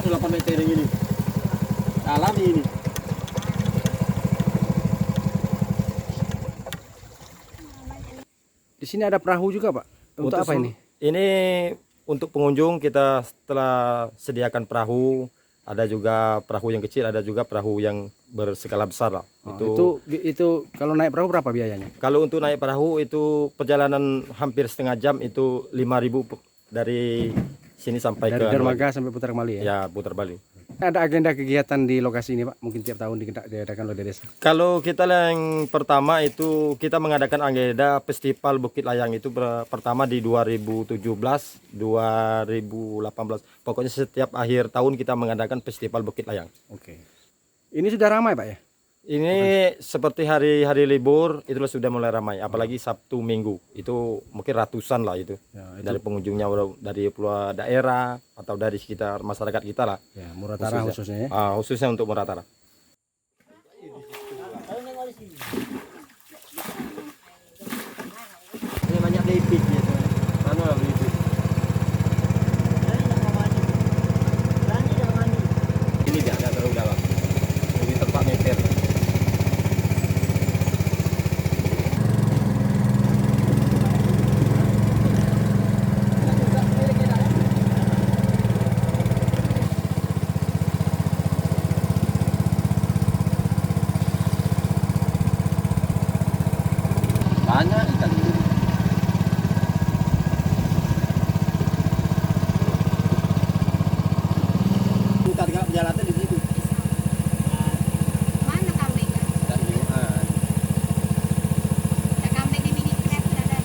sudah 8 meter yang ini. Alami ini. Di sini ada perahu juga, Pak. Untuk apa ini? Ini untuk pengunjung kita setelah sediakan perahu, ada juga perahu yang kecil, ada juga perahu yang berskala besar lah. Itu kalau naik perahu berapa biayanya? Kalau untuk naik perahu itu perjalanan hampir setengah jam, itu 5.000 dari sini sampai Dari ke dermaga sampai putar kembali ya? Ya, putar balik. Ada agenda kegiatan di lokasi ini, Pak? Mungkin tiap tahun diadakan oleh desa. Kalau kita yang pertama itu kita mengadakan agenda Festival Bukit Layang itu pertama di 2017, 2018. Pokoknya setiap akhir tahun kita mengadakan Festival Bukit Layang. Oke. Ini sudah ramai, Pak ya? Ini seperti hari-hari libur itu sudah mulai ramai, apalagi Sabtu Minggu itu mungkin ratusan lah itu, dari pengunjungnya dari luar daerah atau dari sekitar masyarakat kita lah. Ya, Muratara khususnya ya. Khususnya untuk Muratara. Ini banyak bibit ya. Mana bibit? Ini dia agak terlalu dalam. Ini tempat meter. Banyak ikan ini. Kita jalan di situ. Mana kambingnya? Ada kambing di mini crab ada.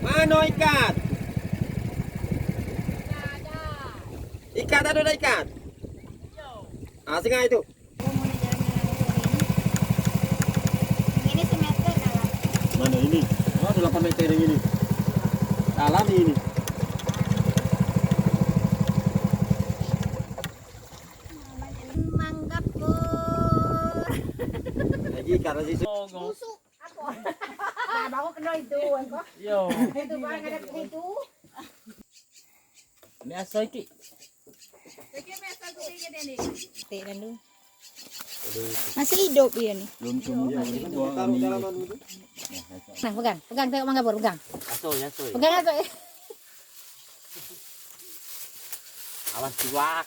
Mana ikan? Ada. Ikan ada ikan. Singa itu. Ini semeter dalam. Mana ini? Oh, 8 meter yang ini. Alami ini. Manggap pur. Lagi ikan lagi. Busuk. Apa? Nah, baru kena itu, engkau. Yo. Itu barang ada begitu. Biasa iki. Tik dulu. Masih hidup dia nih. Belum tumbuh. Taruh dalaman dulu. Nah, pegang tengok mangga pur, pegang. Asoy. Pegang aja. Awas cuak.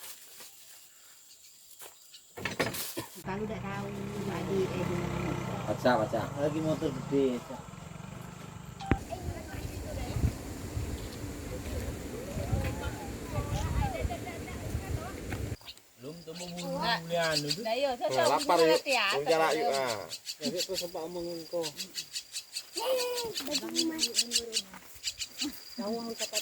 Kalau udah tahu tadi Baca. Lagi motor gede. Belum tumbuh bulan itu. Nah, yo, Lapar yuk. Jalan yuk. Jadi aku sempat omong engkau. Tahu kata